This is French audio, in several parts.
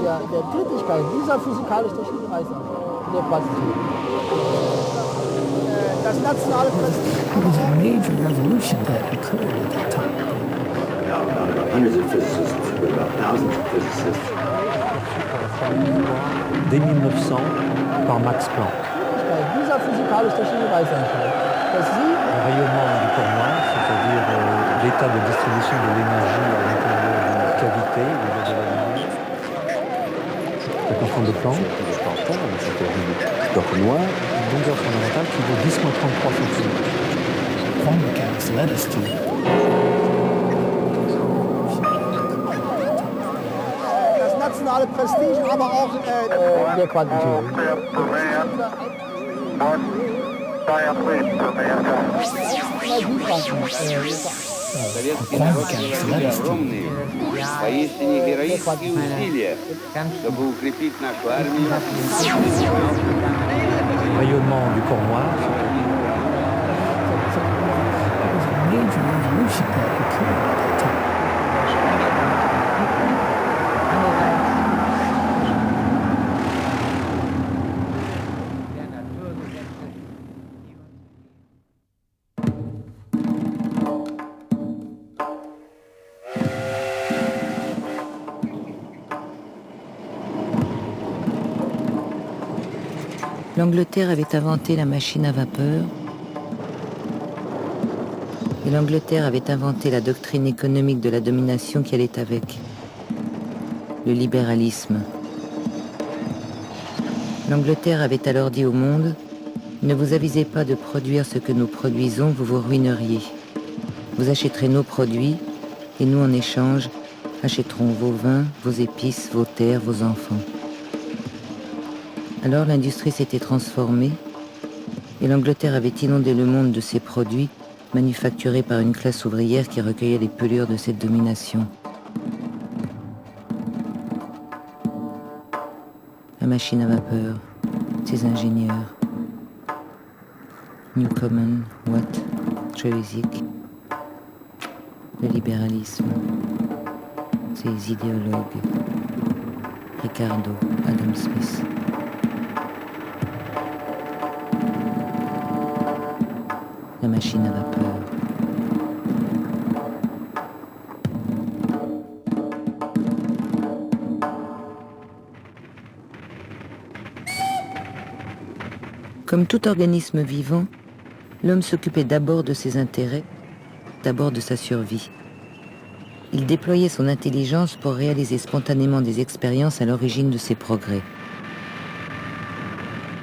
der Tätigkeit dieser physikalisch-technischen Reichsanstalt, der Quantität. Das nationale Prestige. It was a major revolution that occurred at that time. Hundreds of physicists, about thousands of physicists. Dès 1900, par Max Planck. Dieser physikalisch-technischen Reichsanstalt, dass sie Le rayonnement du corps noir, c'est-à-dire l'état de distribution de l'énergie à l'intérieur d'une cavité, au niveau de la lumière. La question de Planck, Du corps noir. une longueur fondamentale qui vaut 10-33 cm. Quantum mechanics led us to das nationale Prestige, aber auch der Quantentheorie. quantum mechanics led us to Поистине героические усилия, чтобы укрепить нашу армию. Rayonnement du corps noir, It was a major revolution that occurred at that time. L'Angleterre avait inventé la machine à vapeur et l'Angleterre avait inventé la doctrine économique de la domination qui allait avec, le libéralisme. L'Angleterre avait alors dit au monde « Ne vous avisez pas de produire ce que nous produisons, vous vous ruineriez. Vous achèterez nos produits et nous en échange achèterons vos vins, vos épices, vos terres, vos enfants. » Alors l'industrie s'était transformée et l'Angleterre avait inondé le monde de ses produits manufacturés par une classe ouvrière qui recueillait les pelures de cette domination. La machine à vapeur, ses ingénieurs, Newcomen, Watt, Trevisic, le libéralisme, ses idéologues, Ricardo, Adam Smith. La machine à vapeur. Comme tout organisme vivant, l'homme s'occupait d'abord de ses intérêts, d'abord de sa survie. Il déployait son intelligence pour réaliser spontanément des expériences à l'origine de ses progrès.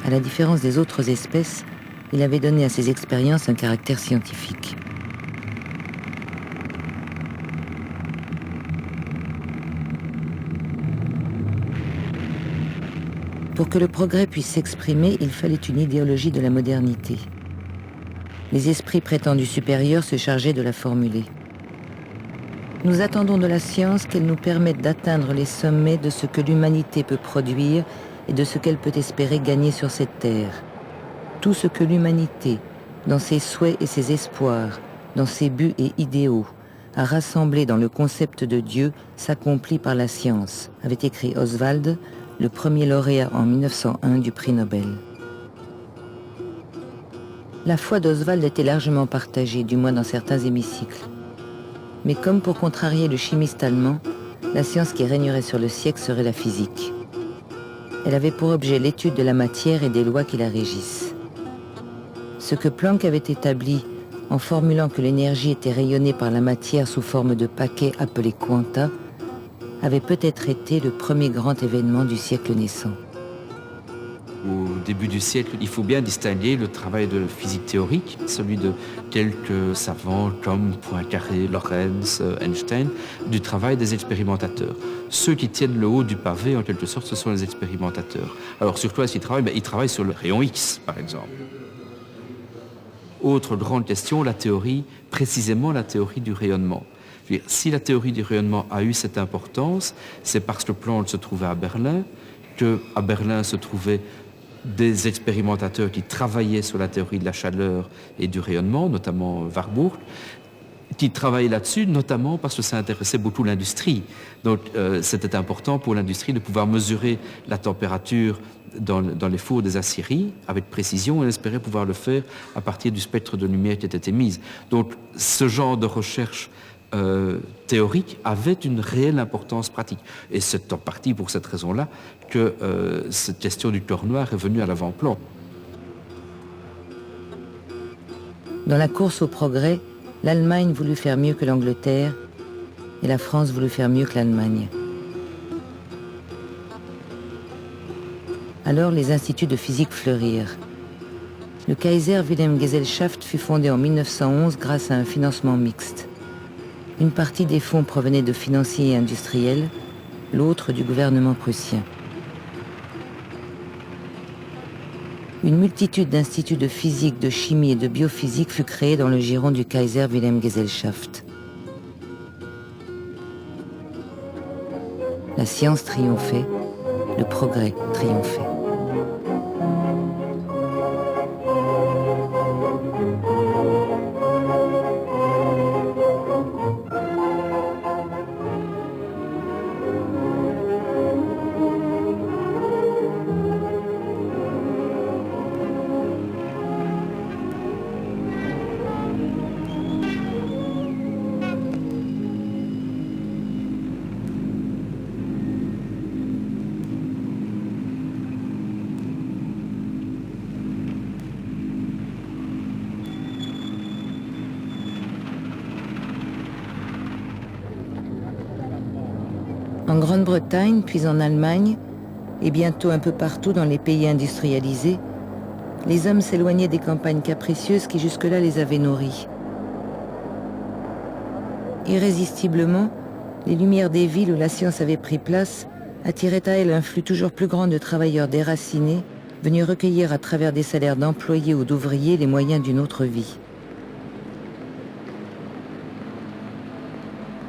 À la différence des autres espèces, il avait donné à ces expériences un caractère scientifique. Pour que le progrès puisse s'exprimer, il fallait une idéologie de la modernité. Les esprits prétendus supérieurs se chargeaient de la formuler. Nous attendons de la science qu'elle nous permette d'atteindre les sommets de ce que l'humanité peut produire et de ce qu'elle peut espérer gagner sur cette terre. Tout ce que l'humanité, dans ses souhaits et ses espoirs, dans ses buts et idéaux, a rassemblé dans le concept de Dieu s'accomplit par la science, avait écrit Oswald, le premier lauréat en 1901 du prix Nobel. La foi d'Oswald était largement partagée, du moins dans certains hémicycles. Mais comme pour contrarier le chimiste allemand, la science qui régnerait sur le siècle serait la physique. Elle avait pour objet l'étude de la matière et des lois qui la régissent. Ce que Planck avait établi en formulant que l'énergie était rayonnée par la matière sous forme de paquets appelés quanta, avait peut-être été le premier grand événement du siècle naissant. Au début du siècle, il faut bien distinguer le travail de physique théorique, celui de quelques savants comme Poincaré, Lorentz, Einstein, du travail des expérimentateurs. Ceux qui tiennent le haut du pavé, en quelque sorte, ce sont les expérimentateurs. Alors sur quoi est-ce qu'ils travaillent? Ils travaillent sur le rayon X, par exemple. Autre grande question, la théorie, précisément la théorie du rayonnement. Si la théorie du rayonnement a eu cette importance, c'est parce que Planck se trouvait à Berlin, qu'à Berlin se trouvaient des expérimentateurs qui travaillaient sur la théorie de la chaleur et du rayonnement, notamment Warburg. qui travaillait là-dessus, notamment parce que ça intéressait beaucoup l'industrie. Donc c'était important pour l'industrie de pouvoir mesurer la température dans les fours des aciéries avec précision et on espérait pouvoir le faire à partir du spectre de lumière qui était émise. Donc ce genre de recherche théorique avait une réelle importance pratique. Et c'est en partie pour cette raison-là que cette question du corps noir est venue à l'avant-plan. Dans la course au progrès, l'Allemagne voulut faire mieux que l'Angleterre et la France voulut faire mieux que l'Allemagne. Alors les instituts de physique fleurirent. Le Kaiser Wilhelm Gesellschaft fut fondé en 1911 grâce à un financement mixte. Une partie des fonds provenait de financiers et industriels, l'autre du gouvernement prussien. Une multitude d'instituts de physique, de chimie et de biophysique fut créée dans le giron du Kaiser Wilhelm Gesellschaft. La science triomphait, le progrès triomphait. En Grande-Bretagne, puis en Allemagne, et bientôt un peu partout dans les pays industrialisés, les hommes s'éloignaient des campagnes capricieuses qui jusque-là les avaient nourris. Irrésistiblement, les lumières des villes où la science avait pris place attiraient à elles un flux toujours plus grand de travailleurs déracinés, venus recueillir à travers des salaires d'employés ou d'ouvriers les moyens d'une autre vie.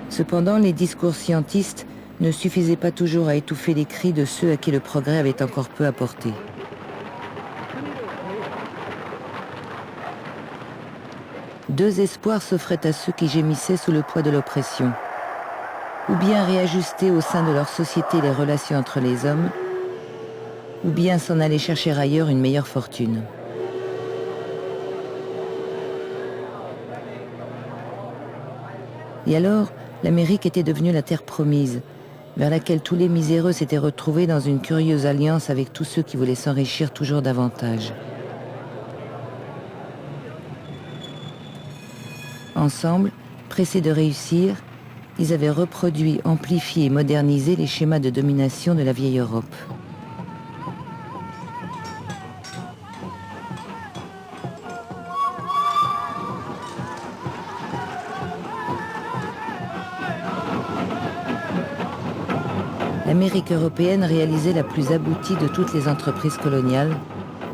Cependant, les discours scientistes ne suffisait pas toujours à étouffer les cris de ceux à qui le progrès avait encore peu apporté. Deux espoirs s'offraient à ceux qui gémissaient sous le poids de l'oppression. Ou bien réajuster au sein de leur société les relations entre les hommes, ou bien s'en aller chercher ailleurs une meilleure fortune. Et alors, l'Amérique était devenue la terre promise, vers laquelle tous les miséreux s'étaient retrouvés dans une curieuse alliance avec tous ceux qui voulaient s'enrichir toujours davantage. Ensemble, pressés de réussir, ils avaient reproduit, amplifié et modernisé les schémas de domination de la vieille Europe. L'Amérique européenne réalisait la plus aboutie de toutes les entreprises coloniales,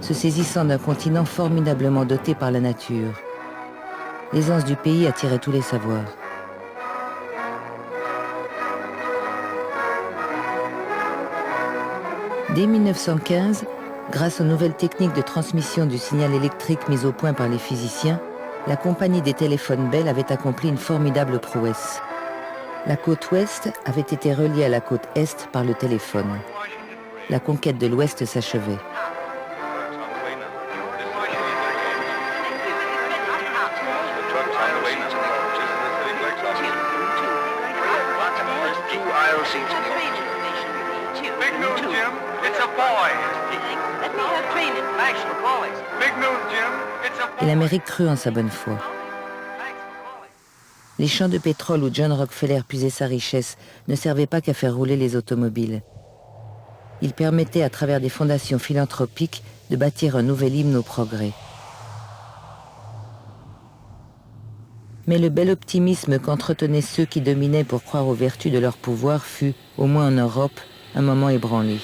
se saisissant d'un continent formidablement doté par la nature. L'aisance du pays attirait tous les savoirs. Dès 1915, grâce aux nouvelles techniques de transmission du signal électrique mises au point par les physiciens, la compagnie des téléphones Bell avait accompli une formidable prouesse. La côte ouest avait été reliée à la côte est par le téléphone. La conquête de l'ouest s'achevait. Et l'Amérique crut en sa bonne foi. Les champs de pétrole où John Rockefeller puisait sa richesse ne servaient pas qu'à faire rouler les automobiles. Ils permettaient, à travers des fondations philanthropiques, de bâtir un nouvel hymne au progrès. Mais le bel optimisme qu'entretenaient ceux qui dominaient pour croire aux vertus de leur pouvoir fut, au moins en Europe, un moment ébranlé.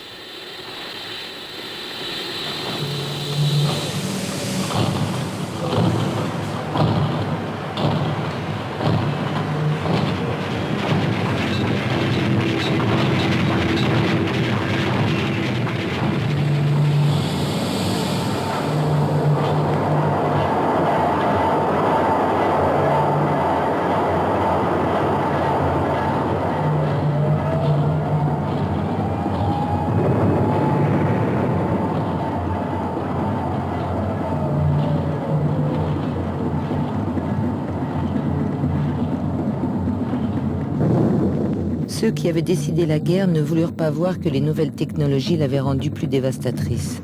Ceux qui avaient décidé la guerre ne voulurent pas voir que les nouvelles technologies l'avaient rendue plus dévastatrice.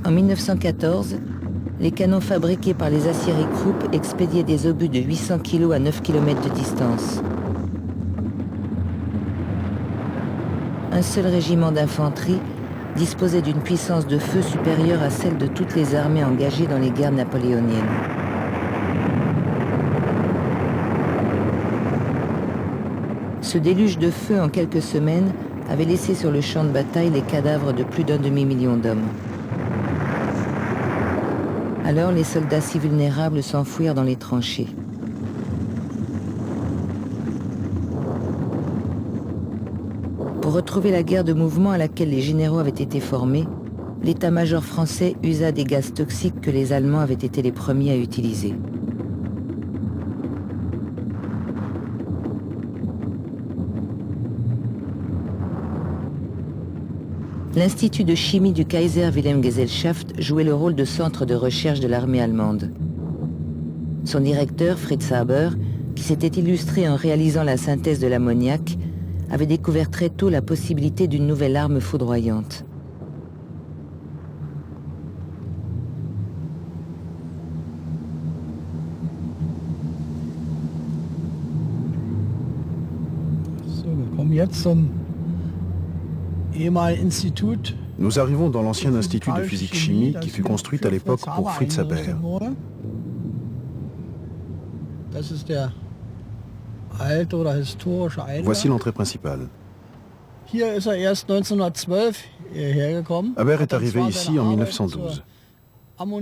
En 1914, les canons fabriqués par les aciéries Krupp expédiaient des obus de 800 kg à 9 km de distance. Un seul régiment d'infanterie disposait d'une puissance de feu supérieure à celle de toutes les armées engagées dans les guerres napoléoniennes. Ce déluge de feu en quelques semaines avait laissé sur le champ de bataille les cadavres de plus d'un demi-million d'hommes. Alors les soldats si vulnérables s'enfouirent dans les tranchées. Pour retrouver la guerre de mouvement à laquelle les généraux avaient été formés, l'état-major français usa des gaz toxiques que les Allemands avaient été les premiers à utiliser. L'Institut de chimie du Kaiser Wilhelm Gesellschaft jouait le rôle de centre de recherche de l'armée allemande. Son directeur, Fritz Haber, qui s'était illustré en réalisant la synthèse de l'ammoniac, avait découvert très tôt la possibilité d'une nouvelle arme foudroyante. So, wir kommen jetzt zum ehemaligen Institut. Nous arrivons dans l'ancien institut de physique-chimie qui fut construit à l'époque pour Fritz Haber. Das ist der alte oder historische Eingang. Voici l'entrée principale. Hier ist erst 1912 hergekommen. Haber est arrivé ici en 1912.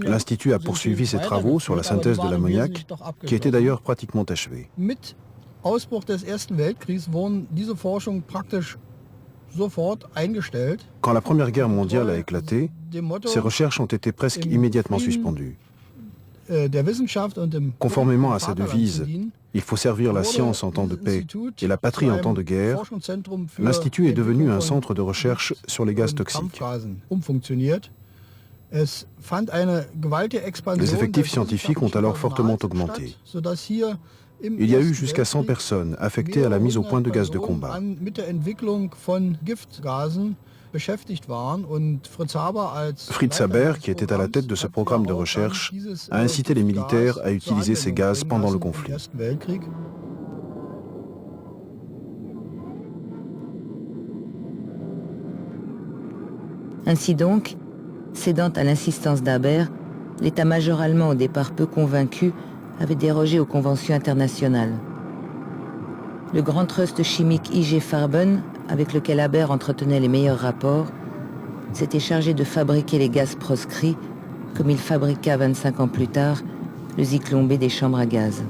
L'Institut a poursuivi ses travaux sur la synthèse de l'ammoniac, qui était d'ailleurs pratiquement achevée. Mit Ausbruch des Ersten Weltkriegs wurden diese Forschung praktisch sofort eingestellt. Quand la Première Guerre mondiale a éclaté, ces recherches ont été presque immédiatement suspendues. Conformément à sa devise, il faut servir la science en temps de paix et la patrie en temps de guerre, l'Institut est devenu un centre de recherche sur les gaz toxiques. Les effectifs scientifiques ont alors fortement augmenté. Il y a eu jusqu'à 100 personnes affectées à la mise au point de gaz de combat. Fritz Haber, qui était à la tête de ce programme de recherche, a incité les militaires à utiliser ces gaz pendant le conflit. Ainsi donc, cédant à l'insistance d'Haber, l'état-major allemand, au départ peu convaincu, avait dérogé aux conventions internationales. Le grand trust chimique IG Farben, avec lequel Haber entretenait les meilleurs rapports, s'était chargé de fabriquer les gaz proscrits, comme il fabriqua 25 ans plus tard le Zyklon B des chambres à gaz.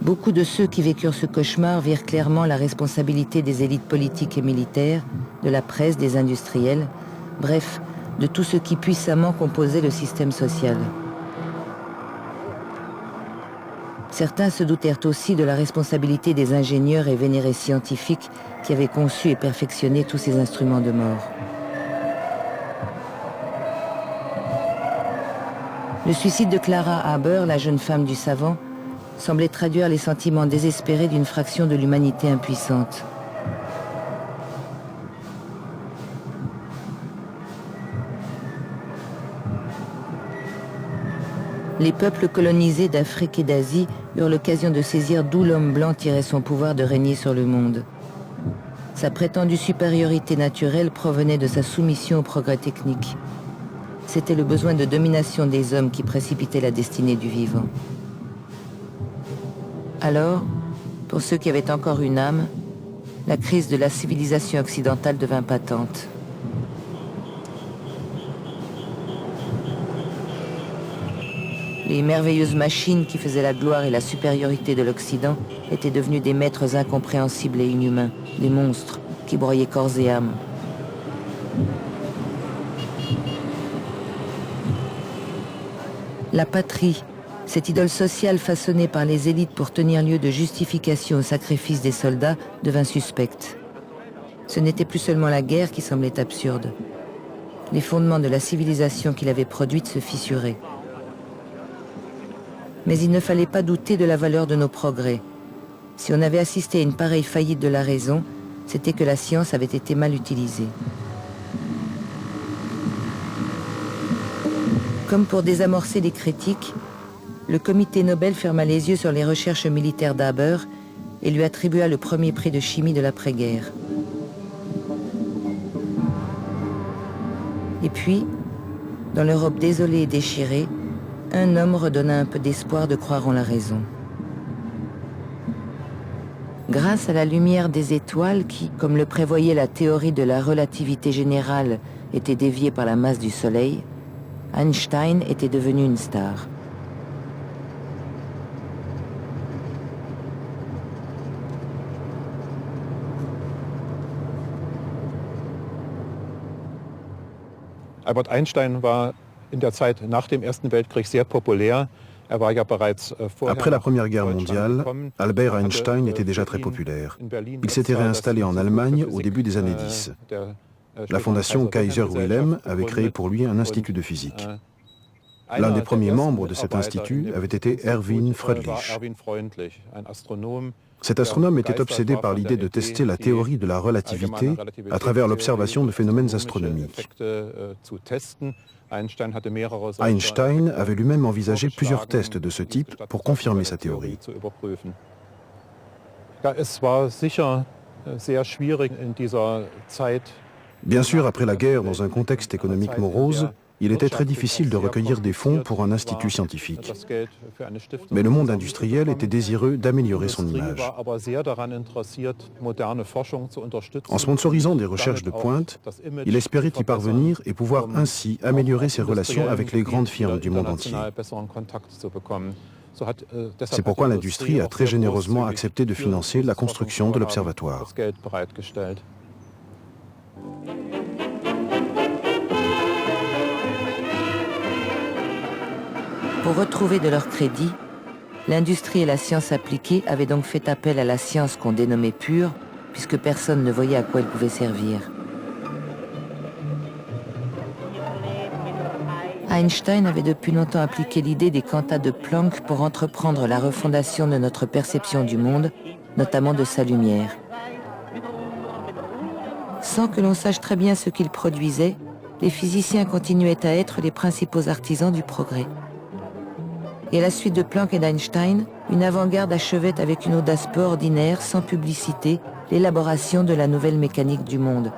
Beaucoup de ceux qui vécurent ce cauchemar virent clairement la responsabilité des élites politiques et militaires, de la presse, des industriels, bref, de tous ceux qui puissamment composaient le système social. Certains se doutèrent aussi de la responsabilité des ingénieurs et vénérés scientifiques qui avaient conçu et perfectionné tous ces instruments de mort. Le suicide de Clara Haber, la jeune femme du savant, semblait traduire les sentiments désespérés d'une fraction de l'humanité impuissante. Les peuples colonisés d'Afrique et d'Asie eurent l'occasion de saisir d'où l'homme blanc tirait son pouvoir de régner sur le monde. Sa prétendue supériorité naturelle provenait de sa soumission au progrès technique. C'était le besoin de domination des hommes qui précipitait la destinée du vivant. Alors, pour ceux qui avaient encore une âme, la crise de la civilisation occidentale devint patente. Les merveilleuses machines qui faisaient la gloire et la supériorité de l'Occident étaient devenues des maîtres incompréhensibles et inhumains, des monstres qui broyaient corps et âme. La patrie, cette idole sociale façonnée par les élites pour tenir lieu de justification au sacrifice des soldats, devint suspecte. Ce n'était plus seulement la guerre qui semblait absurde. Les fondements de la civilisation qu'il avait produite se fissuraient. Mais il ne fallait pas douter de la valeur de nos progrès. Si on avait assisté à une pareille faillite de la raison, c'était que la science avait été mal utilisée. Comme pour désamorcer les critiques, le comité Nobel ferma les yeux sur les recherches militaires d'Haber et lui attribua le premier prix de chimie de l'après-guerre. Et puis, dans l'Europe désolée et déchirée, un homme redonna un peu d'espoir de croire en la raison. Grâce à la lumière des étoiles qui, comme le prévoyait la théorie de la relativité générale, était déviée par la masse du Soleil, Einstein était devenu une star. Albert Einstein war in der Zeit nach dem Ersten Weltkrieg sehr populär. Après la Première Guerre mondiale, Albert Einstein était déjà très populaire. Il s'était réinstallé en Allemagne au début des années 10. La fondation Kaiser Wilhelm avait créé pour lui un institut de physique. L'un des premiers membres de cet institut avait été Erwin Freundlich. Cet astronome était obsédé par l'idée de tester la théorie de la relativité à travers l'observation de phénomènes astronomiques. Einstein avait lui-même envisagé plusieurs tests de ce type pour confirmer sa théorie. Bien sûr, après la guerre, dans un contexte économique morose, il était très difficile de recueillir des fonds pour un institut scientifique. Mais le monde industriel était désireux d'améliorer son image. En sponsorisant des recherches de pointe, il espérait y parvenir et pouvoir ainsi améliorer ses relations avec les grandes firmes du monde entier. C'est pourquoi l'industrie a très généreusement accepté de financer la construction de l'observatoire. Pour retrouver de leur crédit, l'industrie et la science appliquée avaient donc fait appel à la science qu'on dénommait pure, puisque personne ne voyait à quoi elle pouvait servir. Einstein avait depuis longtemps appliqué l'idée des quantas de Planck pour entreprendre la refondation de notre perception du monde, notamment de sa lumière. Sans que l'on sache très bien ce qu'il produisait, les physiciens continuaient à être les principaux artisans du progrès. Et à la suite de Planck et d'Einstein, une avant-garde achevait avec une audace peu ordinaire, sans publicité, l'élaboration de la nouvelle mécanique du monde.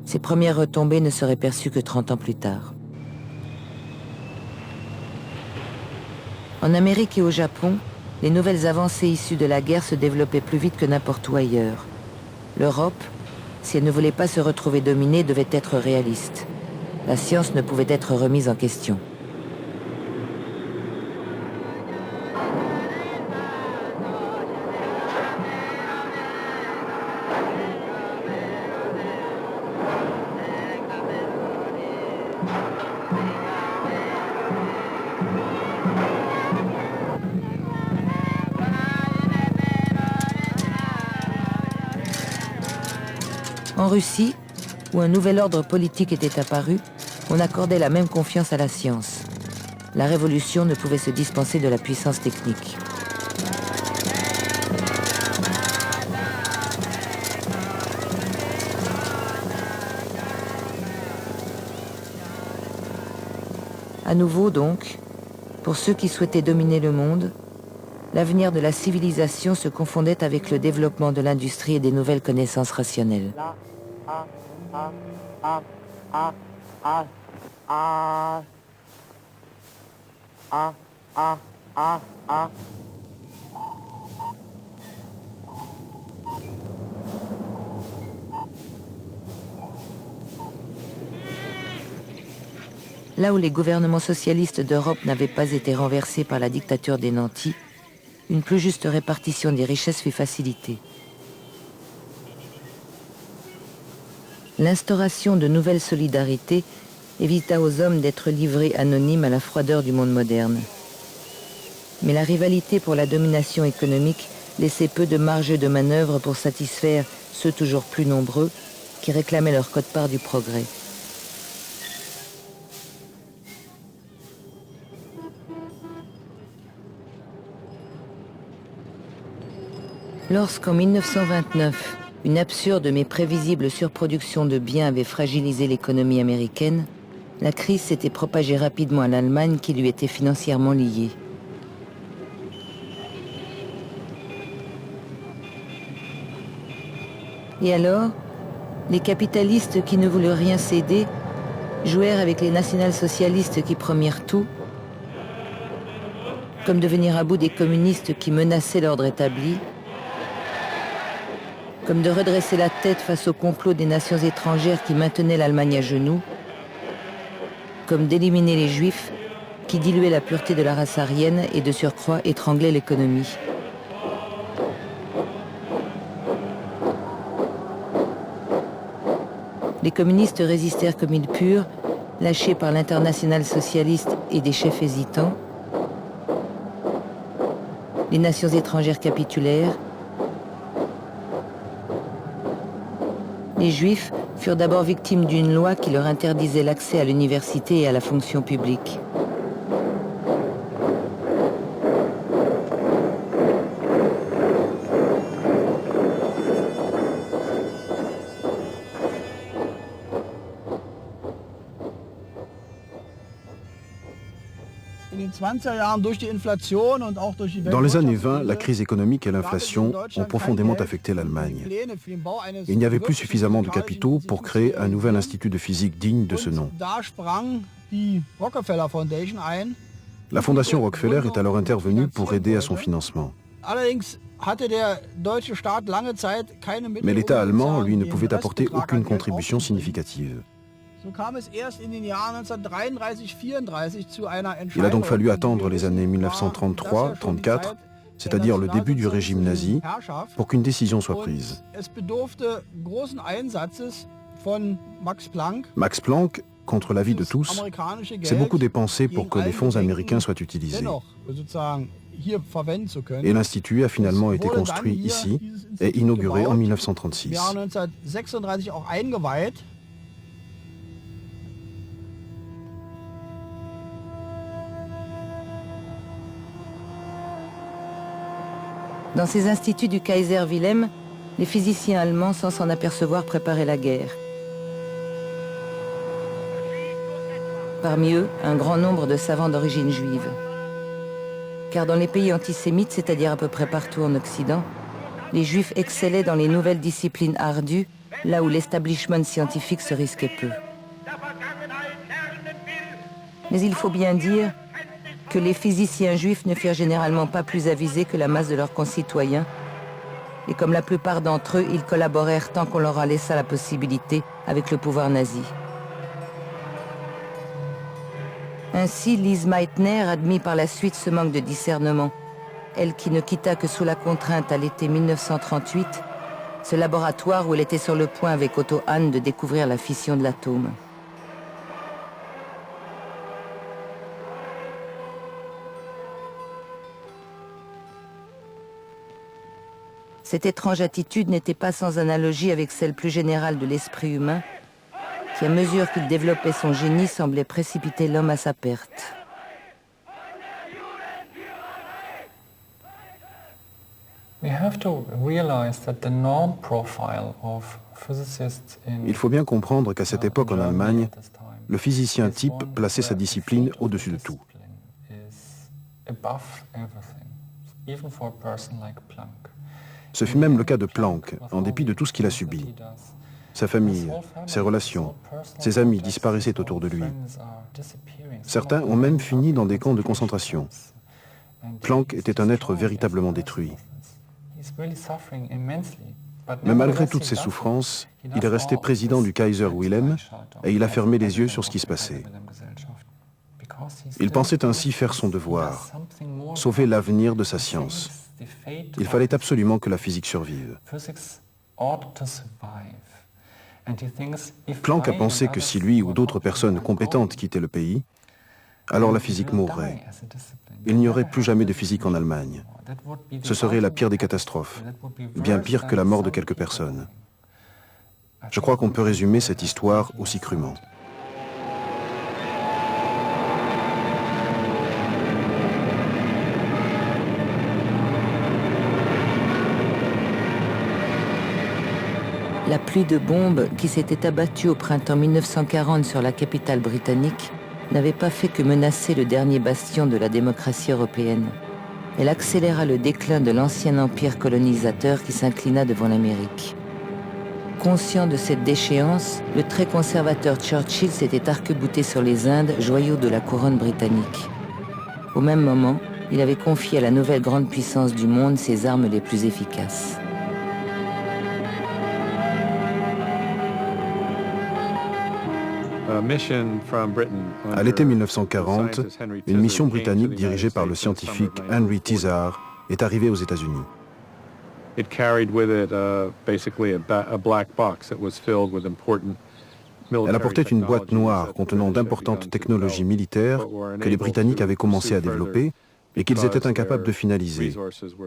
Ses premières retombées ne seraient perçues que 30 ans plus tard. En Amérique et au Japon, les nouvelles avancées issues de la guerre se développaient plus vite que n'importe où ailleurs. L'Europe, si elle ne voulait pas se retrouver dominée, devait être réaliste. La science ne pouvait être remise en question. En Russie, où un nouvel ordre politique était apparu, on accordait la même confiance à la science. La révolution ne pouvait se dispenser de la puissance technique. À nouveau donc, pour ceux qui souhaitaient dominer le monde, l'avenir de la civilisation se confondait avec le développement de l'industrie et des nouvelles connaissances rationnelles. Là où les gouvernements socialistes d'Europe n'avaient pas été renversés par la dictature des nantis, une plus juste répartition des richesses fut facilitée. L'instauration de nouvelles solidarités évita aux hommes d'être livrés anonymes à la froideur du monde moderne. Mais la rivalité pour la domination économique laissait peu de marge de manœuvre pour satisfaire ceux toujours plus nombreux qui réclamaient leur quote-part du progrès. Lorsqu'en 1929, une absurde mais prévisible surproduction de biens avait fragilisé l'économie américaine, la crise s'était propagée rapidement à l'Allemagne qui lui était financièrement liée. Et alors, les capitalistes qui ne voulaient rien céder jouèrent avec les national-socialistes qui promirent tout, comme de venir à bout des communistes qui menaçaient l'ordre établi, comme de redresser la tête face au complot des nations étrangères qui maintenaient l'Allemagne à genoux, comme d'éliminer les Juifs qui diluaient la pureté de la race aryenne et de surcroît étranglaient l'économie. Les communistes résistèrent comme ils purent, lâchés par l'internationale socialiste et des chefs hésitants. Les nations étrangères capitulèrent. Les Juifs furent d'abord victimes d'une loi qui leur interdisait l'accès à l'université et à la fonction publique. Dans les années 20, la crise économique et l'inflation ont profondément affecté l'Allemagne. Il n'y avait plus suffisamment de capitaux pour créer un nouvel institut de physique digne de ce nom. La Fondation Rockefeller est alors intervenue pour aider à son financement. Mais l'État allemand, lui, ne pouvait apporter aucune contribution significative. Il a donc fallu attendre les années 1933-34, c'est-à-dire le début du régime nazi, pour qu'une décision soit prise. Max Planck, contre l'avis de tous, s'est beaucoup dépensé pour que les fonds américains soient utilisés. Et l'Institut a finalement été construit ici et inauguré en 1936. Dans ces instituts du Kaiser Wilhelm, les physiciens allemands, sans s'en apercevoir, préparaient la guerre. Parmi eux, un grand nombre de savants d'origine juive. Car dans les pays antisémites, c'est-à-dire à peu près partout en Occident, les Juifs excellaient dans les nouvelles disciplines ardues, là où l'establishment scientifique se risquait peu. Mais il faut bien dire que les physiciens juifs ne furent généralement pas plus avisés que la masse de leurs concitoyens, et comme la plupart d'entre eux, ils collaborèrent tant qu'on leur en laissa la possibilité avec le pouvoir nazi. Ainsi, Lise Meitner admit par la suite ce manque de discernement, elle qui ne quitta que sous la contrainte à l'été 1938, ce laboratoire où elle était sur le point avec Otto Hahn de découvrir la fission de l'atome. Cette étrange attitude n'était pas sans analogie avec celle plus générale de l'esprit humain, qui, à mesure qu'il développait son génie, semblait précipiter l'homme à sa perte. Il faut bien comprendre qu'à cette époque en Allemagne, le physicien type plaçait sa discipline au-dessus de tout. Ce fut même le cas de Planck, en dépit de tout ce qu'il a subi. Sa famille, ses relations, ses amis disparaissaient autour de lui. Certains ont même fini dans des camps de concentration. Planck était un être véritablement détruit. Mais malgré toutes ces souffrances, il est resté président du Kaiser Wilhelm et il a fermé les yeux sur ce qui se passait. Il pensait ainsi faire son devoir, sauver l'avenir de sa science. Il fallait absolument que la physique survive. Planck a pensé que si lui ou d'autres personnes compétentes quittaient le pays, alors la physique mourrait. Il n'y aurait plus jamais de physique en Allemagne. Ce serait la pire des catastrophes, bien pire que la mort de quelques personnes. Je crois qu'on peut résumer cette histoire aussi crûment. La pluie de bombes qui s'était abattue au printemps 1940 sur la capitale britannique n'avait pas fait que menacer le dernier bastion de la démocratie européenne. Elle accéléra le déclin de l'ancien empire colonisateur qui s'inclina devant l'Amérique. Conscient de cette déchéance, le très conservateur Churchill s'était arc-bouté sur les Indes, joyau de la couronne britannique. Au même moment, il avait confié à la nouvelle grande puissance du monde ses armes les plus efficaces. À l'été 1940, une mission britannique dirigée par le scientifique Henry Tizard est arrivée aux États-Unis. Elle apportait une boîte noire contenant d'importantes technologies militaires que les Britanniques avaient commencé à développer et qu'ils étaient incapables de finaliser,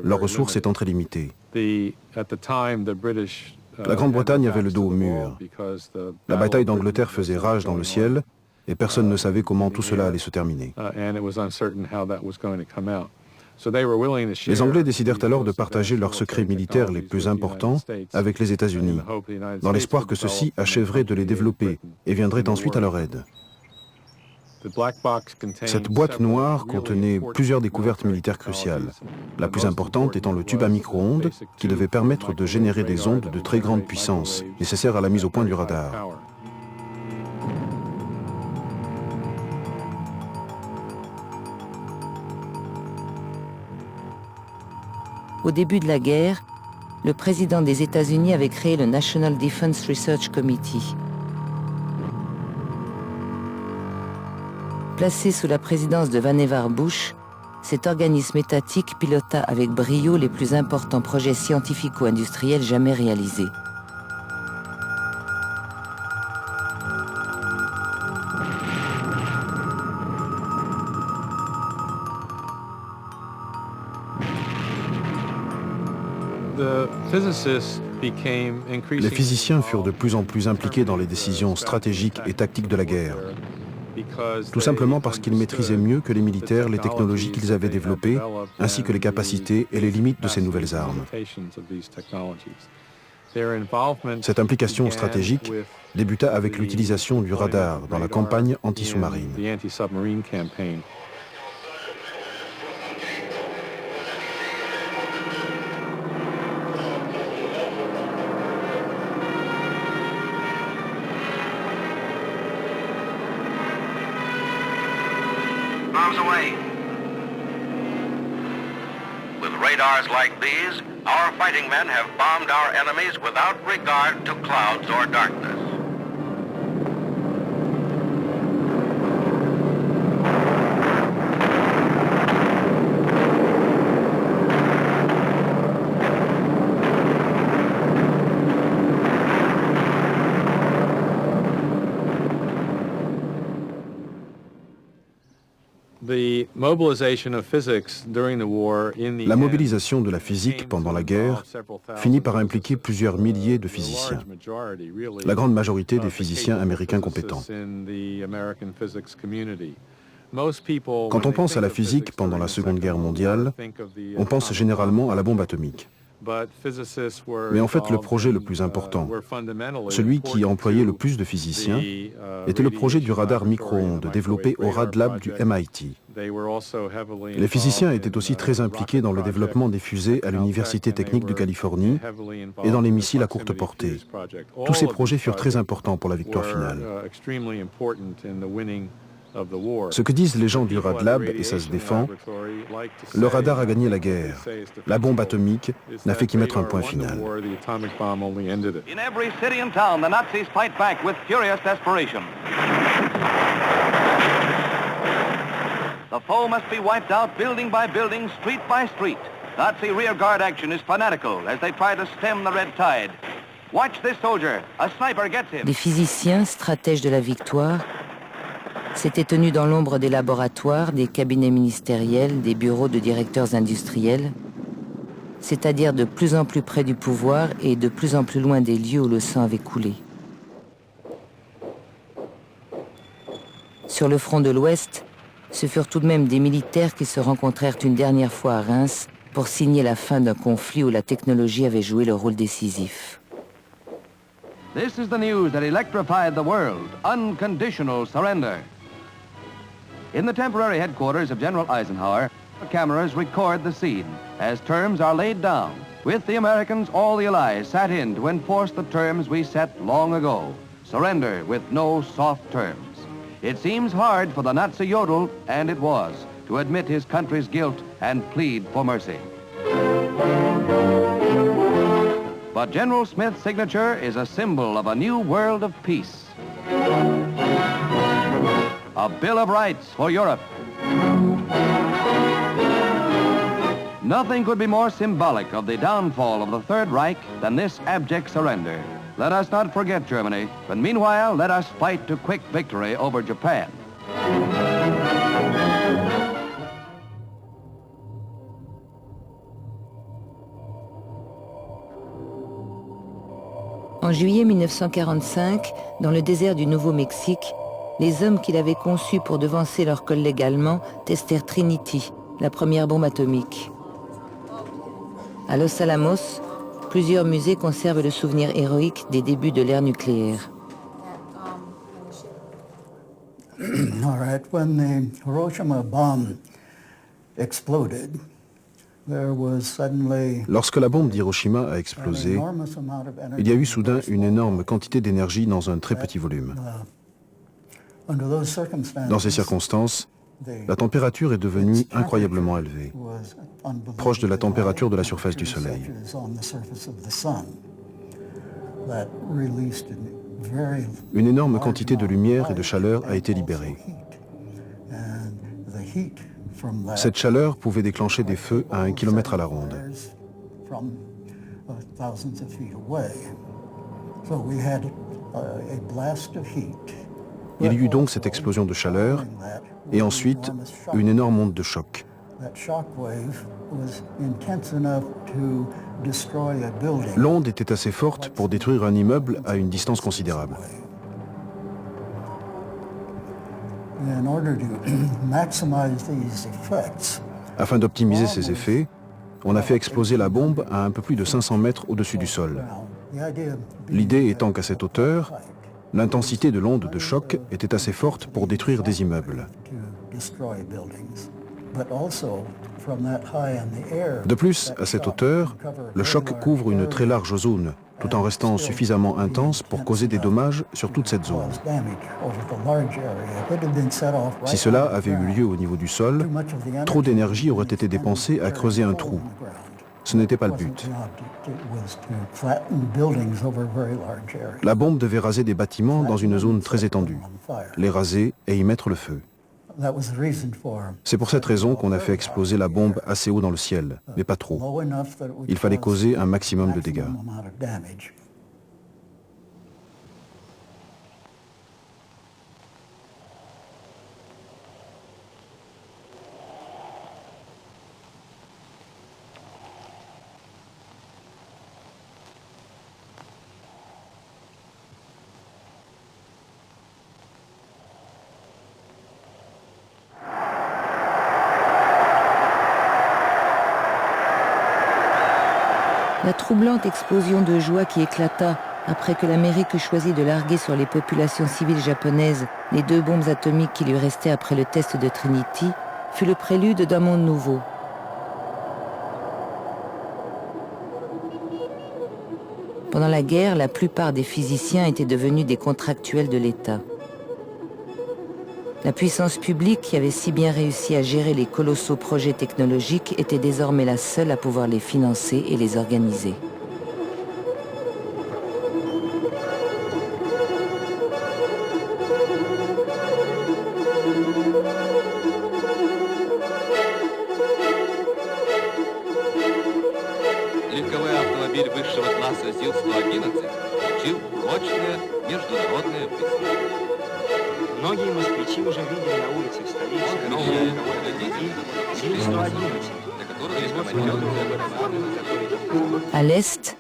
leurs ressources étant très limitées. La Grande-Bretagne avait le dos au mur. La bataille d'Angleterre faisait rage dans le ciel et personne ne savait comment tout cela allait se terminer. Les Anglais décidèrent alors de partager leurs secrets militaires les plus importants avec les États-Unis, dans l'espoir que ceux-ci achèveraient de les développer et viendraient ensuite à leur aide. Cette boîte noire contenait plusieurs découvertes militaires cruciales, la plus importante étant le tube à micro-ondes qui devait permettre de générer des ondes de très grande puissance, nécessaires à la mise au point du radar. Au début de la guerre, le président des États-Unis avait créé le National Defense Research Committee. Placé sous la présidence de Vannevar Bush, cet organisme étatique pilota avec brio les plus importants projets scientifico-industriels jamais réalisés. Les physiciens furent de plus en plus impliqués dans les décisions stratégiques et tactiques de la guerre. Tout simplement parce qu'ils maîtrisaient mieux que les militaires les technologies qu'ils avaient développées, ainsi que les capacités et les limites de ces nouvelles armes. Cette implication stratégique débuta avec l'utilisation du radar dans la campagne anti-sous-marine. Radars like these, our fighting men have bombed our enemies without regard to clouds or darkness. La mobilisation de la physique pendant la guerre finit par impliquer plusieurs milliers de physiciens, la grande majorité des physiciens américains compétents. Quand on pense à la physique pendant la Seconde Guerre mondiale, on pense généralement à la bombe atomique. Mais en fait, le projet le plus important, celui qui employait le plus de physiciens, était le projet du radar micro-ondes développé au Rad Lab du MIT. Les physiciens étaient aussi très impliqués dans le développement des fusées à l'Université technique de Californie et dans les missiles à courte portée. Tous ces projets furent très importants pour la victoire finale. Ce que disent les gens du Rad Lab, et ça se défend, le radar a gagné la guerre. La bombe atomique n'a fait qu'y mettre un point final. In every city and town, the Nazis fight back with furious desperation. The foe must be wiped out building by building, street by street. Nazi rearguard action is fanatical as they try to stem the red tide. Watch this soldier. A sniper gets him. Les physiciens, stratèges de la victoire, s'étaient tenus dans l'ombre des laboratoires, des cabinets ministériels, des bureaux de directeurs industriels, c'est-à-dire de plus en plus près du pouvoir et de plus en plus loin des lieux où le sang avait coulé. Sur le front de l'Ouest, ce furent tout de même des militaires qui se rencontrèrent une dernière fois à Reims pour signer la fin d'un conflit où la technologie avait joué le rôle décisif. This is the news that electrified the world, unconditional surrender. In the temporary headquarters of General Eisenhower, cameras record the scene as terms are laid down. With the Americans, all the Allies sat in to enforce the terms we set long ago. Surrender with no soft terms. It seems hard for the Nazi Jodl, and it was, to admit his country's guilt and plead for mercy. But General Smith's signature is a symbol of a new world of peace. A Bill of Rights for Europe. Nothing could be more symbolic of the downfall of the Third Reich than this abject surrender. Let us not forget Germany, but meanwhile, let us fight to quick victory over Japan. En juillet 1945, dans le désert du Nouveau-Mexique, les hommes qu'il avait conçus pour devancer leurs collègues allemands testèrent Trinity, la première bombe atomique. À Los Alamos, plusieurs musées conservent le souvenir héroïque des débuts de l'ère nucléaire. All right, when the Hiroshima bomb exploded, there was suddenly Lorsque la bombe d'Hiroshima a explosé, il y a eu soudain une énorme quantité d'énergie dans un très petit volume. Dans ces circonstances, la température est devenue incroyablement élevée, proche de la température de la surface du Soleil. Une énorme quantité de lumière et de chaleur a été libérée. Cette chaleur pouvait déclencher des feux à 1 kilomètre à la ronde. Il y eut donc cette explosion de chaleur et ensuite une énorme onde de choc. L'onde était assez forte pour détruire un immeuble à une distance considérable. Afin d'optimiser ces effets, on a fait exploser la bombe à un peu plus de 500 mètres au-dessus du sol. L'idée étant qu'à cette hauteur, l'intensité de l'onde de choc était assez forte pour détruire des immeubles. De plus, à cette hauteur, le choc couvre une très large zone, tout en restant suffisamment intense pour causer des dommages sur toute cette zone. Si cela avait eu lieu au niveau du sol, trop d'énergie aurait été dépensée à creuser un trou. Ce n'était pas le but. La bombe devait raser des bâtiments dans une zone très étendue, les raser et y mettre le feu. C'est pour cette raison qu'on a fait exploser la bombe assez haut dans le ciel, mais pas trop. Il fallait causer un maximum de dégâts. La troublante explosion de joie qui éclata après que l'Amérique choisit de larguer sur les populations civiles japonaises les 2 bombes atomiques qui lui restaient après le test de Trinity fut le prélude d'un monde nouveau. Pendant la guerre, la plupart des physiciens étaient devenus des contractuels de l'État. La puissance publique qui avait si bien réussi à gérer les colossaux projets technologiques était désormais la seule à pouvoir les financer et les organiser. Легковой автомобиль высшего класса ЗИЛ-111 получил прочное международное признание. Многие москвичи уже видели на улицах столицы новые легковые ЗИЛ-111, À l'Est,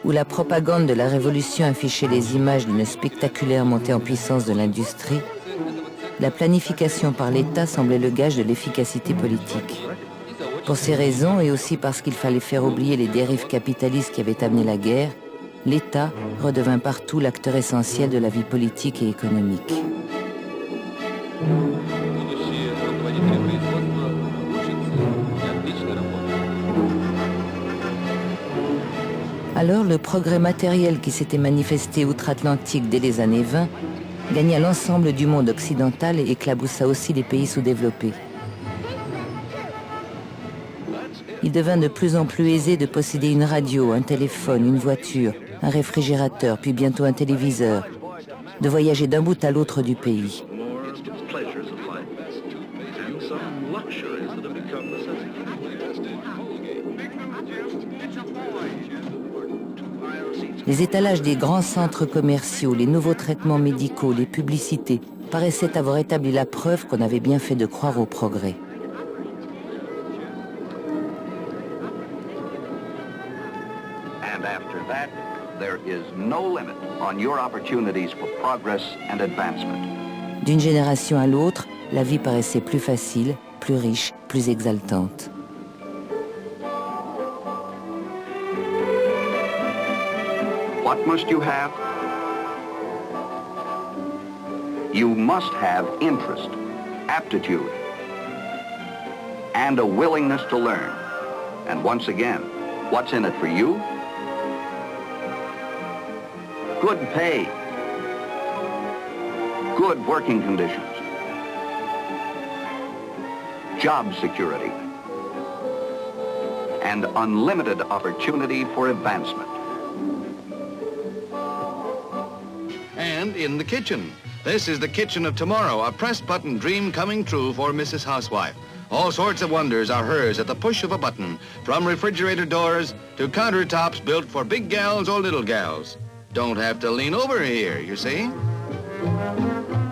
où la propagande de la Révolution affichait les images d'une spectaculaire montée en puissance de l'industrie, la planification par l'État semblait le gage de l'efficacité politique. Pour ces raisons, et aussi parce qu'il fallait faire oublier les dérives capitalistes qui avaient amené la guerre, l'État redevint partout l'acteur essentiel de la vie politique et économique. Alors, le progrès matériel qui s'était manifesté outre-Atlantique dès les années 20 gagna l'ensemble du monde occidental et éclaboussa aussi les pays sous-développés. Il devint de plus en plus aisé de posséder une radio, un téléphone, une voiture, un réfrigérateur, puis bientôt un téléviseur, de voyager d'un bout à l'autre du pays. Les étalages des grands centres commerciaux, les nouveaux traitements médicaux, les publicités paraissaient avoir établi la preuve qu'on avait bien fait de croire au progrès. And after that, there is no limit on your opportunities for progress and advancement. D'une génération à l'autre, la vie paraissait plus facile, plus riche, plus exaltante. What must you have? You must have interest, aptitude, and a willingness to learn. And once again, what's in it for you? Good pay, good working conditions, job security, and unlimited opportunity for advancement. And in the kitchen. This is the kitchen of tomorrow, a press-button dream coming true for Mrs. Housewife. All sorts of wonders are hers at the push of a button, from refrigerator doors to countertops built for big gals or little gals. Don't have to lean over here, you see.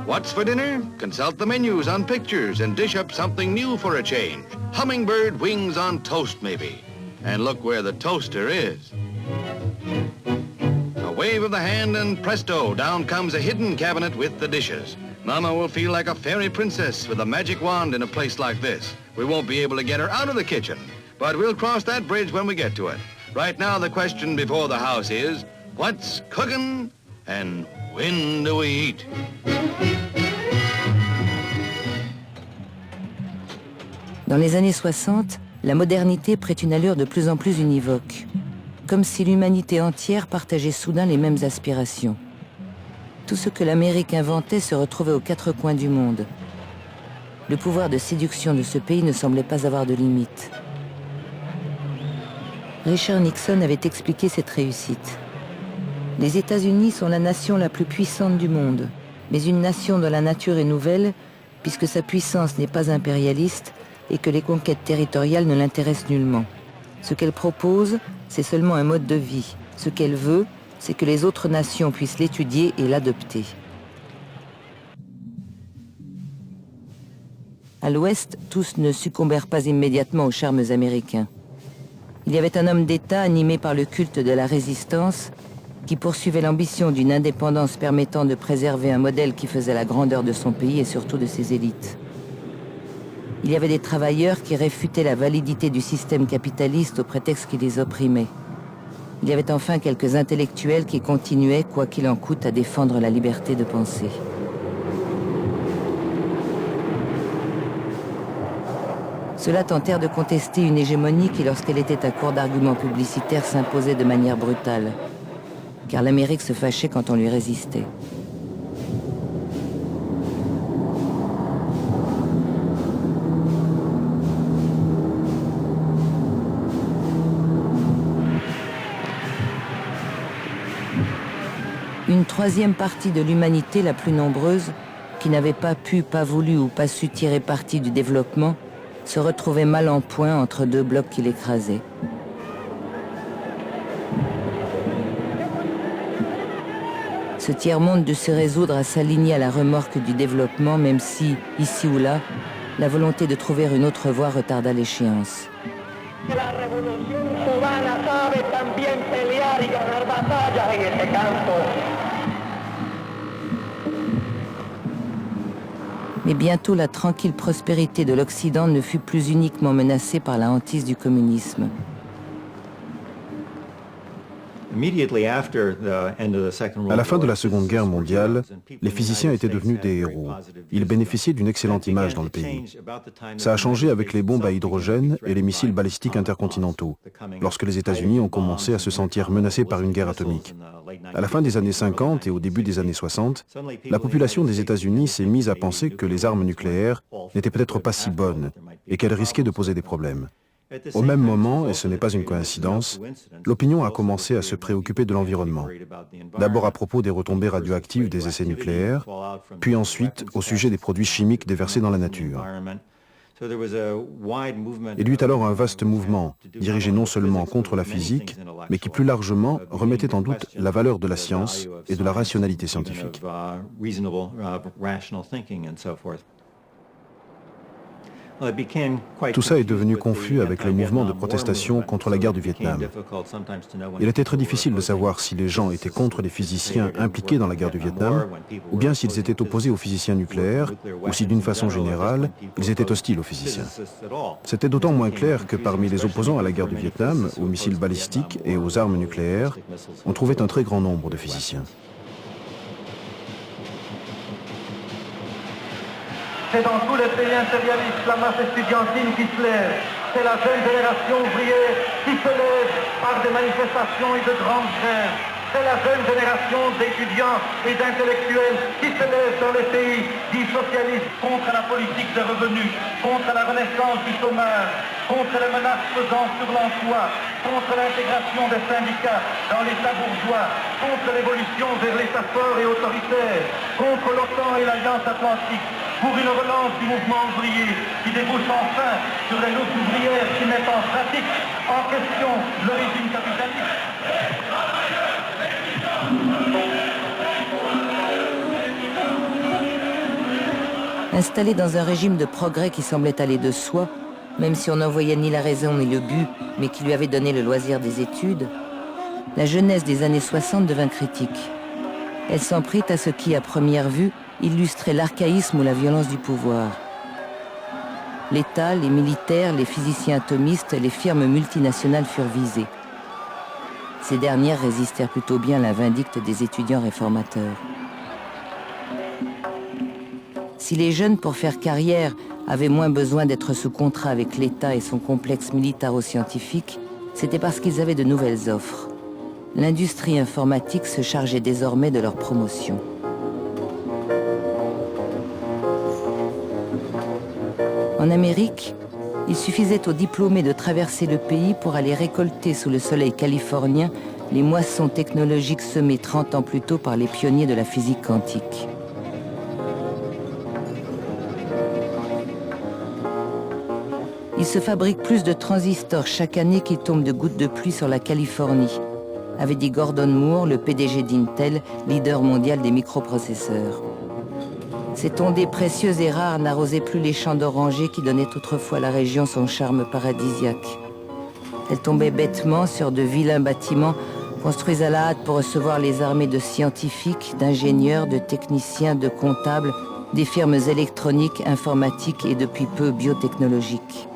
What's for dinner? Consult the menus on pictures and dish up something new for a change. Hummingbird wings on toast, maybe. And look where the toaster is. A wave of the hand and presto, down comes a hidden cabinet with the dishes. Mama will feel like a fairy princess with a magic wand in a place like this. We won't be able to get her out of the kitchen, but we'll cross that bridge when we get to it. Right now, the question before the house is, what's cooking and when do we eat? Dans les années 60, la modernité prit une allure de plus en plus univoque, comme si l'humanité entière partageait soudain les mêmes aspirations. Tout ce que l'Amérique inventait se retrouvait aux quatre coins du monde. Le pouvoir de séduction de ce pays ne semblait pas avoir de limite. Richard Nixon avait expliqué cette réussite. Les États-Unis sont la nation la plus puissante du monde, mais une nation dont la nature est nouvelle, puisque sa puissance n'est pas impérialiste et que les conquêtes territoriales ne l'intéressent nullement. Ce qu'elle propose, c'est seulement un mode de vie. Ce qu'elle veut, c'est que les autres nations puissent l'étudier et l'adopter. À l'Ouest, tous ne succombèrent pas immédiatement aux charmes américains. Il y avait un homme d'État animé par le culte de la résistance qui poursuivait l'ambition d'une indépendance permettant de préserver un modèle qui faisait la grandeur de son pays et surtout de ses élites. Il y avait des travailleurs qui réfutaient la validité du système capitaliste au prétexte qu'il les opprimait. Il y avait enfin quelques intellectuels qui continuaient, quoi qu'il en coûte, à défendre la liberté de penser. Ceux-là tentèrent de contester une hégémonie qui, lorsqu'elle était à court d'arguments publicitaires, s'imposait de manière brutale, car l'Amérique se fâchait quand on lui résistait. Une troisième partie de l'humanité, la plus nombreuse, qui n'avait pas pu, pas voulu ou pas su tirer parti du développement, se retrouvait mal en point entre deux blocs qui l'écrasaient. Ce tiers-monde dut se résoudre à s'aligner à la remorque du développement, même si, ici ou là, la volonté de trouver une autre voie retarda l'échéance. La révolution cubana sabe también pelear y ganar batallas en este campo. Mais bientôt, la tranquille prospérité de l'Occident ne fut plus uniquement menacée par la hantise du communisme. À la fin de la Seconde Guerre mondiale, les physiciens étaient devenus des héros. Ils bénéficiaient d'une excellente image dans le pays. Ça a changé avec les bombes à hydrogène et les missiles balistiques intercontinentaux, lorsque les États-Unis ont commencé à se sentir menacés par une guerre atomique. À la fin des années 50 et au début des années 60, la population des États-Unis s'est mise à penser que les armes nucléaires n'étaient peut-être pas si bonnes et qu'elles risquaient de poser des problèmes. Au même moment, et ce n'est pas une coïncidence, l'opinion a commencé à se préoccuper de l'environnement. D'abord à propos des retombées radioactives des essais nucléaires, puis ensuite au sujet des produits chimiques déversés dans la nature. Il y eut alors un vaste mouvement, dirigé non seulement contre la physique, mais qui plus largement remettait en doute la valeur de la science et de la rationalité scientifique. Tout ça est devenu confus avec le mouvement de protestation contre la guerre du Vietnam. Il était très difficile de savoir si les gens étaient contre les physiciens impliqués dans la guerre du Vietnam, ou bien s'ils étaient opposés aux physiciens nucléaires, ou si d'une façon générale, ils étaient hostiles aux physiciens. C'était d'autant moins clair que parmi les opposants à la guerre du Vietnam, aux missiles balistiques et aux armes nucléaires, on trouvait un très grand nombre de physiciens. C'est dans tous les pays impérialistes la masse estudiantine qui se lève. C'est la jeune génération ouvrière qui se lève par des manifestations et de grandes grèves. C'est la jeune génération d'étudiants et d'intellectuels qui se lève dans les pays dits socialistes contre la politique des revenus, contre la renaissance du chômage, contre les menaces pesant sur l'emploi, contre l'intégration des syndicats dans l'État bourgeois, contre l'évolution vers l'État fort et autoritaire, contre l'OTAN et l'Alliance Atlantique, pour une relance du mouvement ouvrier qui débouche enfin sur les luttes ouvrières qui mettent en pratique, en question, le régime capitaliste. Installé dans un régime de progrès qui semblait aller de soi, même si on n'en voyait ni la raison ni le but, mais qui lui avait donné le loisir des études, la jeunesse des années 60 devint critique. Elle s'en prit à ce qui, à première vue, illustrait l'archaïsme ou la violence du pouvoir. L'État, les militaires, les physiciens atomistes, les firmes multinationales furent visées. Ces dernières résistèrent plutôt bien à la vindicte des étudiants réformateurs. Si les jeunes, pour faire carrière, avaient moins besoin d'être sous contrat avec l'État et son complexe militaro-scientifique, c'était parce qu'ils avaient de nouvelles offres. L'industrie informatique se chargeait désormais de leur promotion. En Amérique, il suffisait aux diplômés de traverser le pays pour aller récolter sous le soleil californien les moissons technologiques semées 30 ans plus tôt par les pionniers de la physique quantique. Il se fabrique plus de transistors chaque année qu'il tombe de gouttes de pluie sur la Californie, avait dit Gordon Moore, le PDG d'Intel, leader mondial des microprocesseurs. Cette ondée précieuse et rare n'arrosait plus les champs d'orangers qui donnaient autrefois à la région son charme paradisiaque. Elle tombait bêtement sur de vilains bâtiments construits à la hâte pour recevoir les armées de scientifiques, d'ingénieurs, de techniciens, de comptables, des firmes électroniques, informatiques et depuis peu biotechnologiques.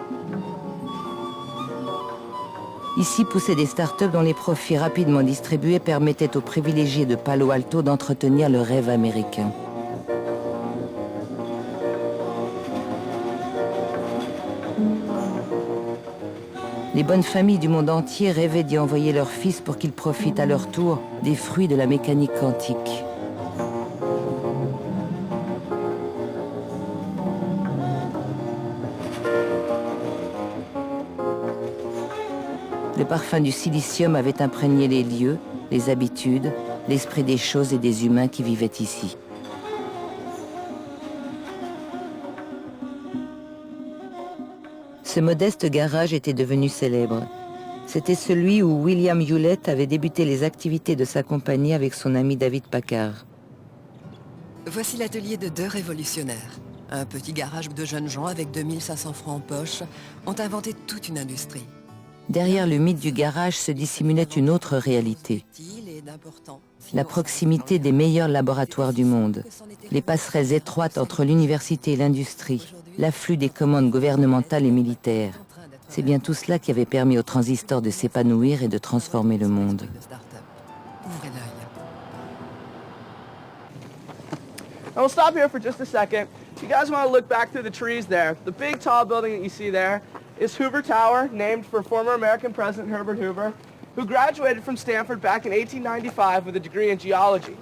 Ici poussaient des start-up dont les profits rapidement distribués permettaient aux privilégiés de Palo Alto d'entretenir le rêve américain. Les bonnes familles du monde entier rêvaient d'y envoyer leurs fils pour qu'ils profitent à leur tour des fruits de la mécanique quantique. Le parfum du silicium avait imprégné les lieux, les habitudes, l'esprit des choses et des humains qui vivaient ici. Ce modeste garage était devenu célèbre. C'était celui où William Hewlett avait débuté les activités de sa compagnie avec son ami David Packard. Voici l'atelier de deux révolutionnaires. Un petit garage de jeunes gens avec 2500 francs en poche ont inventé toute une industrie. Derrière le mythe du garage se dissimulait une autre réalité. La proximité des meilleurs laboratoires du monde, les passerelles étroites entre l'université et l'industrie, l'afflux des commandes gouvernementales et militaires. C'est bien tout cela qui avait permis aux transistors de s'épanouir et de transformer le monde. ouvrez l'œil. And we'll stop here for just a second. If you guys want to look back through the trees there, the big tall building that you see there is Hoover Tower, named for former American President Herbert Hoover, who graduated from Stanford back in 1895 with a degree in geology.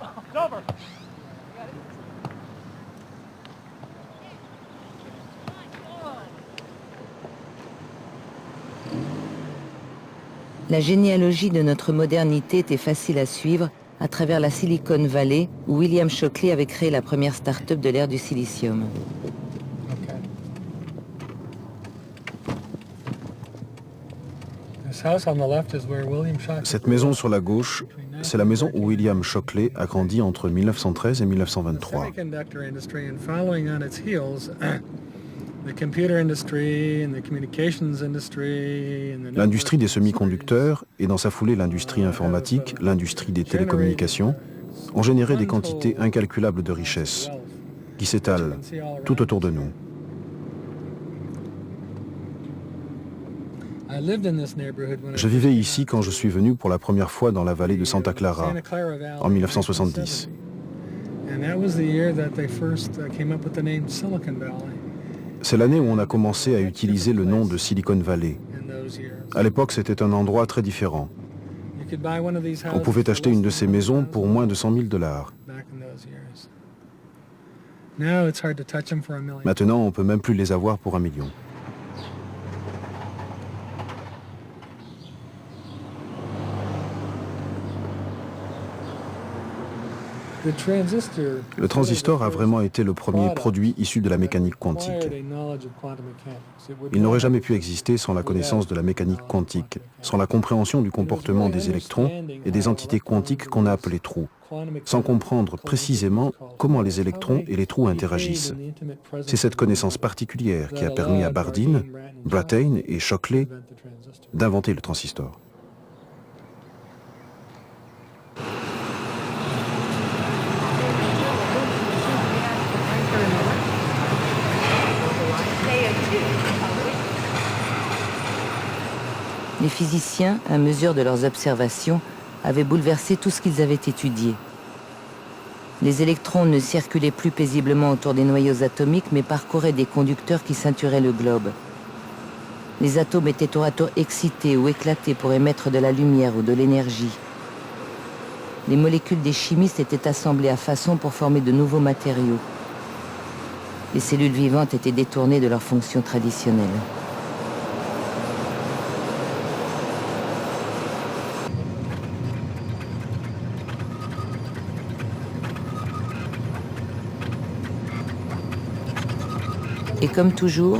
It's over. La généalogie de notre modernité était facile à suivre à travers la Silicon Valley, où William Shockley avait créé la première start-up de l'ère du silicium. Cette maison sur la gauche, c'est la maison où William Shockley a grandi entre 1913 et 1923. L'industrie des semi-conducteurs et dans sa foulée l'industrie informatique, l'industrie des télécommunications ont généré des quantités incalculables de richesses qui s'étalent tout autour de nous. Je vivais ici quand je suis venu pour la première fois dans la vallée de Santa Clara en 1970. C'est l'année où on a commencé à utiliser le nom de Silicon Valley. À l'époque, c'était un endroit très différent. On pouvait acheter une de ces maisons pour moins de $100 000. Maintenant, on ne peut même plus les avoir pour $1 million. Le transistor a vraiment été le premier produit issu de la mécanique quantique. Il n'aurait jamais pu exister sans la connaissance de la mécanique quantique, sans la compréhension du comportement des électrons et des entités quantiques qu'on a appelées trous, sans comprendre précisément comment les électrons et les trous interagissent. C'est cette connaissance particulière qui a permis à Bardeen, Brattain et Shockley d'inventer le transistor. Les physiciens, à mesure de leurs observations, avaient bouleversé tout ce qu'ils avaient étudié. Les électrons ne circulaient plus paisiblement autour des noyaux atomiques, mais parcouraient des conducteurs qui ceinturaient le globe. Les atomes étaient tour à tour excités ou éclatés pour émettre de la lumière ou de l'énergie. Les molécules des chimistes étaient assemblées à façon pour former de nouveaux matériaux. Les cellules vivantes étaient détournées de leurs fonctions traditionnelles. Et comme toujours,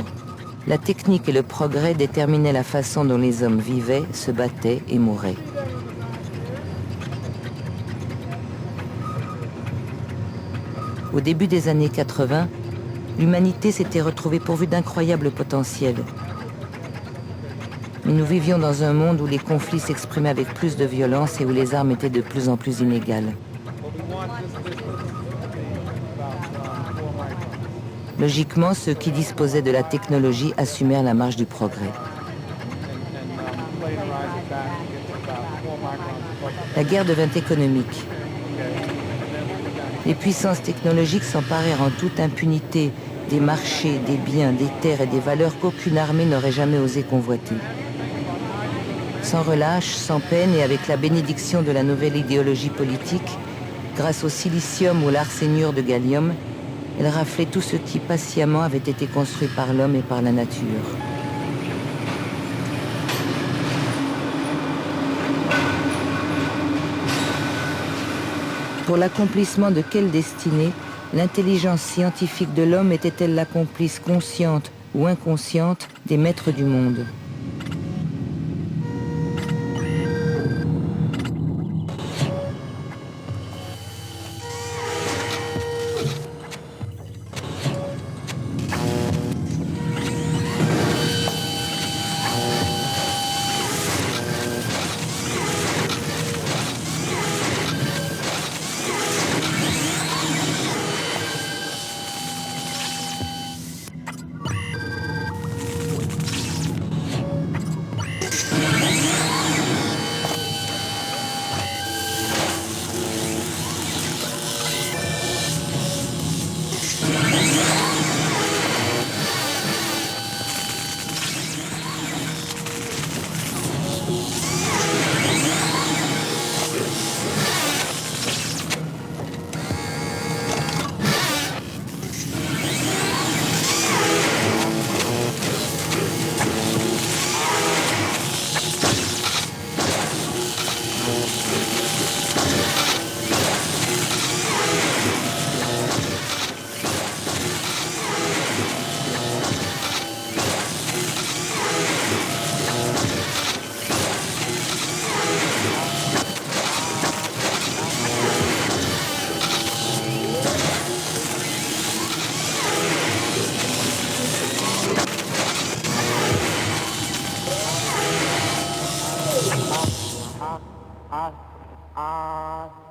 la technique et le progrès déterminaient la façon dont les hommes vivaient, se battaient et mouraient. Au début des années 80, l'humanité s'était retrouvée pourvue d'incroyables potentiels. Mais nous vivions dans un monde où les conflits s'exprimaient avec plus de violence et où les armes étaient de plus en plus inégales. Logiquement, ceux qui disposaient de la technologie assumèrent la marche du progrès. La guerre devint économique. Les puissances technologiques s'emparèrent en toute impunité des marchés, des biens, des terres et des valeurs qu'aucune armée n'aurait jamais osé convoiter. Sans relâche, sans peine et avec la bénédiction de la nouvelle idéologie politique, grâce au silicium ou l'arséniure de gallium, elle raflait tout ce qui patiemment avait été construit par l'homme et par la nature. Pour l'accomplissement de quelle destinée l'intelligence scientifique de l'homme était-elle la complice consciente ou inconsciente des maîtres du monde ? ah, ah.